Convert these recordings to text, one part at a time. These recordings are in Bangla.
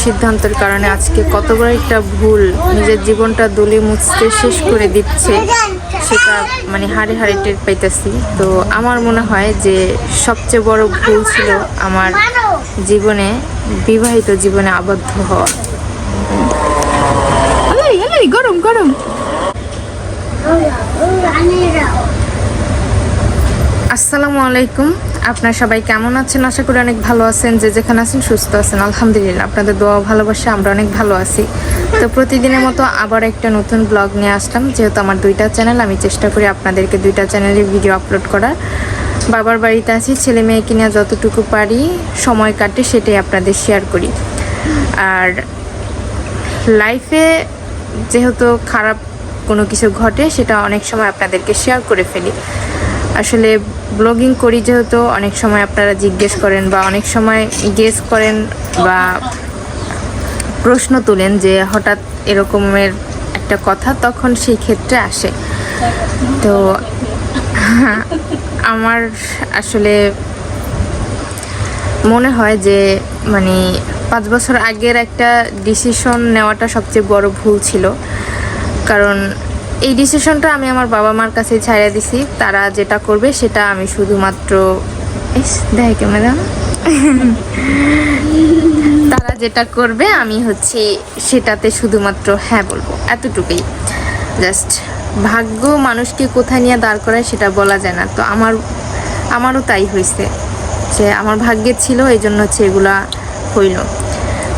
সিদ্ধান্তের কারণে আজকে কত বড় একটা ভুল নিজের জীবনটা দলে মুছতে শেষ করে দিচ্ছে, সেটা মানে হাড়ে হাড়ে টের পাইতেছি। তো আমার মনে হয় যে সবচেয়ে বড় ভুল ছিল আমার জীবনে, বিবাহিত জীবনে আবদ্ধ হওয়া। গরম গরম। আসসালামু আলাইকুম, আপনারা সবাই কেমন আছেন? আশা করি অনেক ভালো আছেন, যে যেখানে আছেন সুস্থ আছেন। আলহামদুলিল্লাহ, আপনাদের দোয়া ভালোবাসা আমরা অনেক ভালো আছি। তো প্রতিদিনের মতো আবার একটা নতুন ব্লগ নিয়ে আসলাম। যেহেতু আমার দুইটা চ্যানেল, আমি চেষ্টা করি আপনাদেরকে দুইটা চ্যানেলে ভিডিও আপলোড করার। বাবার বাড়িতে আছি, ছেলে মেয়েকে নিয়ে যতটুকু পারি সময় কাটে সেটাই আপনাদের শেয়ার করি। আর লাইফে যেহেতু খারাপ কোনো কিছু ঘটে সেটা অনেক সময় আপনাদেরকে শেয়ার করে ফেলি। আসলে ব্লগিং করি যেহেতু, অনেক সময় আপনারা জিজ্ঞেস করেন বা অনেক সময় গেস করেন বা প্রশ্ন তোলেন যে হঠাৎ এরকমের একটা কথা, তখন সেই ক্ষেত্রে আসে। তো আমার আসলে মনে হয় যে মানে 5 বছর আগের একটা ডিসিশন নেওয়াটা সবচেয়ে বড় ভুল ছিল। কারণ এই ডিসিশনটা আমি আমার বাবা মার কাছে ছাড়িয়ে দিছি। তারা যেটা করবে সেটা আমি শুধুমাত্র দেখে ম্যাডাম তারা যেটা করবে আমি সেটাতে শুধুমাত্র হ্যাঁ বলবো, এতটুকুই। জাস্ট ভাগ্য মানুষকে কোথায় নিয়ে দাঁড় করায় সেটা বলা যায় না। তো আমারও তাই হয়েছে, যে আমার ভাগ্যে ছিল, এই জন্য এগুলা হইল।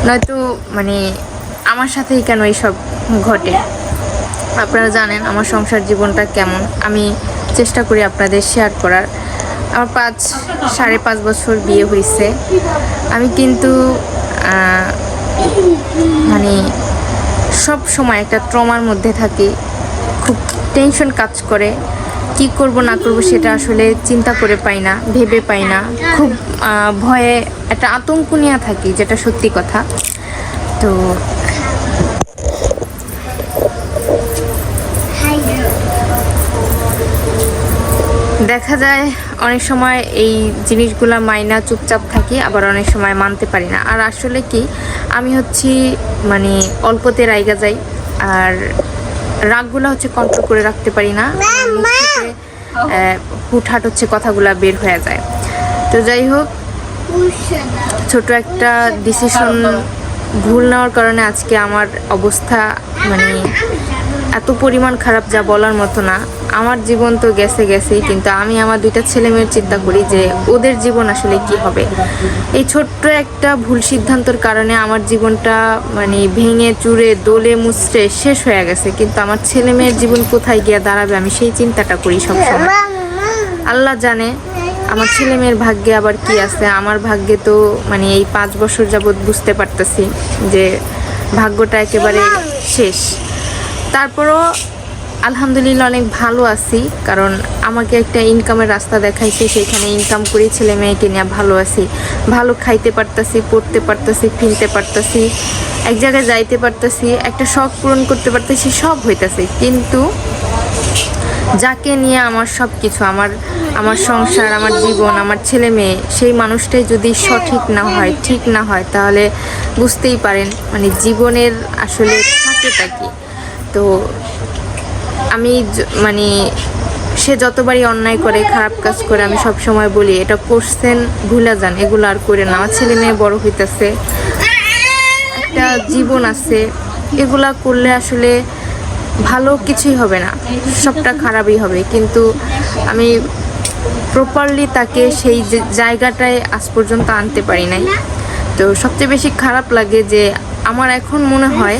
নয়তো মানে আমার সাথেই কেন এইসব ঘটে। আপনারা জানেন আমার সংসার জীবনটা কেমন, আমি চেষ্টা করি আপনাদের শেয়ার করার। আমার 5.5 বছর বিয়ে হয়েছে। আমি কিন্তু মানে সব সময় একটা ট্রমার মধ্যে থাকি, খুব টেনশন কাজ করে। কি করব না করব সেটা আসলে চিন্তা করে পাই না, ভেবে পাই না। খুব ভয়ে একটা আতঙ্ক নিয়ে থাকি, যেটা সত্যি কথা। তো দেখা যায় অনেক সময় এই জিনিসগুলা মাইনা চুপচাপ থাকি, আবার অনেক সময় মানতে পারি না। আর আসলে কি, আমি মানে অল্পতে রাইগা যাই, আর রাগগুলা কন্ট্রোল করে রাখতে পারি না। হুটহাট কথাগুলা বের হয়ে যায়। তো যাই হোক, ছোট একটা ডিসিশন ভুল নেওয়ার কারণে আজকে আমার অবস্থা মানে এত পরিমাণ খারাপ, যা বলার মতো না। আমার জীবন তো গেছেই, কিন্তু আমি আমার 2টা ছেলে মেয়ের চিন্তা করি যে ওদের জীবন আসলে কি হবে। এই ছোট্ট একটা ভুল সিদ্ধান্তের কারণে আমার জীবনটা মানে ভেঙে চুরে দলে মুচড়ে শেষ হয়ে গেছে। কিন্তু আমার ছেলে মেয়ের জীবন কোথায় গিয়ে দাঁড়াবে, আমি সেই চিন্তাটা করি সবসময়। আল্লাহ জানে আমার ছেলে মেয়ের ভাগ্যে আবার কি আছে। আমার ভাগ্যে তো মানে এই 5 বছর যাবৎ বুঝতে পারতেছি যে ভাগ্যটা একেবারে শেষ। তারপরও আলহামদুলিল্লাহ অনেক ভালো আছি, কারণ আমাকে একটা ইনকামের রাস্তা দেখাইছে, সেইখানে ইনকাম করি, ছেলে মেয়েকে নিয়ে ভালো আছি। ভালো খাইতে পারতাছি, পড়তে পারতাছি, ফিরতে পারতাছি, এক জায়গায় যাইতে পারতাছি, একটা শখ পূরণ করতে পারতাছি, সব হইতাছে। কিন্তু যাকে নিয়ে আমার সব কিছু, আমার সংসার, আমার জীবন, আমার ছেলে মেয়ে, সেই মানুষটাই যদি সঠিক না হয়, ঠিক না হয়, তাহলে বুঝতেই পারেন মানে জীবনের আসলে থাকেটা কি। তো আমি মানে সে যতবারই অন্যায় করে, খারাপ কাজ করে, আমি সব সময় বলি এটা করছেন, ভুলে যান, এগুলো আর করে না। আমার ছেলে মেয়ে বড় হইতেছে, একটা জীবন আছে, এগুলা করলে আসলে ভালো কিছুই হবে না, সবটা খারাপই হবে। কিন্তু আমি প্রপারলি তাকে সেই জায়গাটায় আজ পর্যন্ত আনতে পারি নাই। তো সবচেয়ে বেশি খারাপ লাগে যে আমার এখন মনে হয়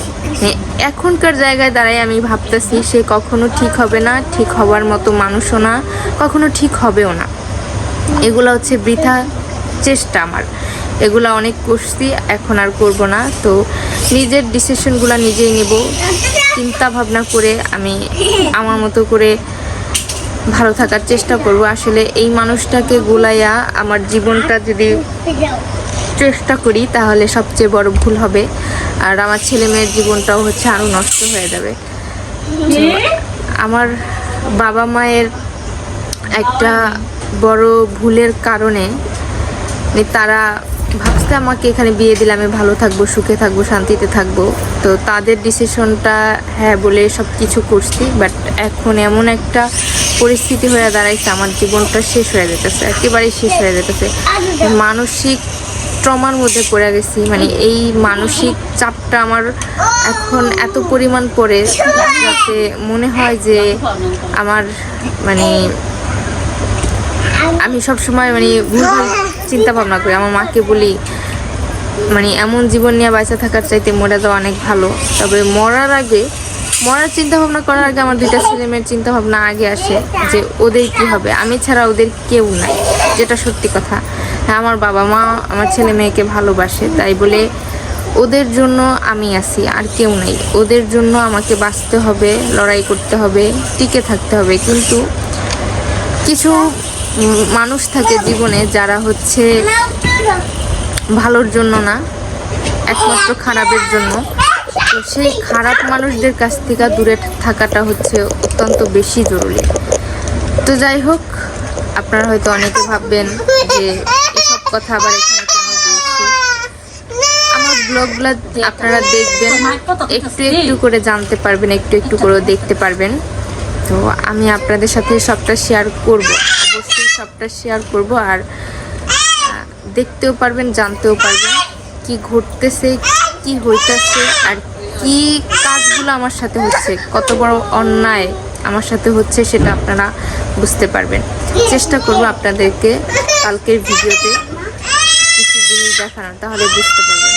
এখনকার জায়গায় দাঁড়াই আমি ভাবতেছি সে কখনো ঠিক হবে না, ঠিক হবার মতো মানুষও না, কখনো ঠিক হবেও না। এগুলো বৃথা চেষ্টা আমার, এগুলো অনেক করছি, এখন আর করব না। তো নিজের ডিসিশনগুলো নিজেই নেব, চিন্তা ভাবনা করে আমি আমার মতো করে ভালো থাকার চেষ্টা করব। আসলে এই মানুষটাকে গোলাইয়া আমার জীবনটা যদি চেষ্টা করি তাহলে সবচেয়ে বড় ভুল হবে, আর আমার ছেলে মেয়ের জীবনটাও আরও নষ্ট হয়ে যাবে। আমার বাবা মায়ের একটা বড় ভুলের কারণে তারা ভাবছে আমাকে এখানে বিয়ে দিলে আমি ভালো থাকবো, সুখে থাকবো, শান্তিতে থাকবো। তো তাদের ডিসিশনটা হ্যাঁ বলে সব কিছু করছি। বাট এখন এমন একটা পরিস্থিতি হয়ে দাঁড়াইছে, আমার জীবনটা শেষ হয়ে যেতেছে, একেবারেই শেষ হয়ে যেতেছে। মানসিক ট্রমার মধ্যে পড়ে গেছি। মানে এই মানসিক চাপটা আমার এখন এত পরিমাণ পড়ে, যাতে মনে হয় যে আমার মানে আমি সবসময় মানে ভুলভাল চিন্তা ভাবনা করি। আমার মাকে বলি মানে এমন জীবন নিয়ে বাঁচা থাকার চাইতে মরে যাওয়া অনেক ভালো। তবে মরার চিন্তা ভাবনা করার আগে আমার 2টা ছেলে মেয়ের চিন্তা ভাবনা আগে আসে, যে ওদের কি হবে, আমি ছাড়া ওদের কেউ নাই, যেটা সত্যি কথা। হ্যাঁ, আমার বাবা মা আমার ছেলে মেয়েকে ভালোবাসে, তাই বলে ওদের জন্য আমি আছি, আর কেউ নাই। ওদের জন্য আমাকে বাঁচতে হবে, লড়াই করতে হবে, টিকে থাকতে হবে। কিন্তু কিছু মানুষ থাকে জীবনে যারা হচ্ছে ভালোর জন্য না, একমাত্র খারাপের জন্য। তো সেই খারাপ মানুষদের কাছ থেকে দূরে থাকাটা হচ্ছে অত্যন্ত বেশি জরুরি। তো যাই হোক, আপনারা হয়তো অনেকে ভাববেন যে এসব কথা আবার এখানে কেন বলছি। আমার ব্লগগুলো আপনারা দেখবেন, একটু একটু করে জানতে পারবেন, একটু একটু করে দেখতে পারবেন। তো আমি আপনাদের সাথে সবটা শেয়ার করব, অবশ্যই সবটা শেয়ার করব। আর দেখতেও পারবেন, জানতেও পারবেন কি ঘটতেছে, কি হইতেছে, আর কি কাজগুলো আমার সাথে হচ্ছে, কত বড় অন্যায় আমার সাথে হচ্ছে, সেটা আপনারা বুঝতে পারবেন। চেষ্টা করব আপনাদেরকে কালকের ভিডিওতে কিছু জিনিস দেখানোর, তাহলে বুঝতে পারবেন।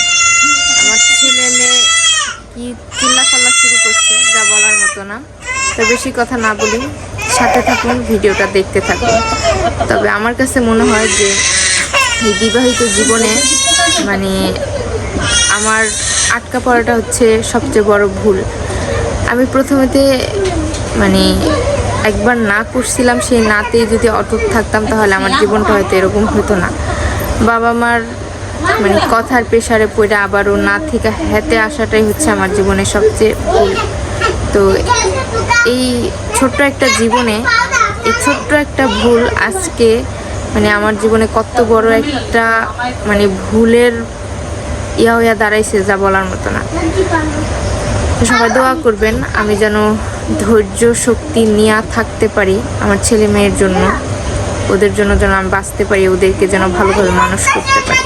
আমার ছেলে মেয়ে কি চিল্লাফাল্লা শুরু করছে, যা বলার মতো না। তো বেশি কথা না বলি, সাথে থাকুন, ভিডিওটা দেখতে থাকুন। তবে আমার কাছে মনে হয় যে এই বিবাহিত জীবনে মানে আমার আটকা পড়াটা হচ্ছে সবচেয়ে বড় ভুল। আমি প্রথমেতে মানে একবার না করছিলাম, সেই নাতেই যদি অটুট থাকতাম তাহলে আমার জীবনটা হয়তো এরকম হতো না। বাবা মার মানে কথার প্রেসারে পড়ে আবারও না থেকে হেঁটে আসাটাই হচ্ছে আমার জীবনের সবচেয়ে ভুল। তো এই ছোট্ট একটা জীবনে এই ছোট্ট একটা ভুল আজকে মানে আমার জীবনে কত বড় একটা মানে ভুলের হইয়া দাঁড়াইছে, যা বলার মতো না। সবাই দোয়া করবেন আমি যেন ধৈর্য শক্তি নিয়ে থাকতে পারি আমার ছেলে মেয়ের জন্য, ওদের জন্য যেন আমি বাঁচতে পারি, ওদেরকে যেন ভালোভাবে মানুষ করতে পারি।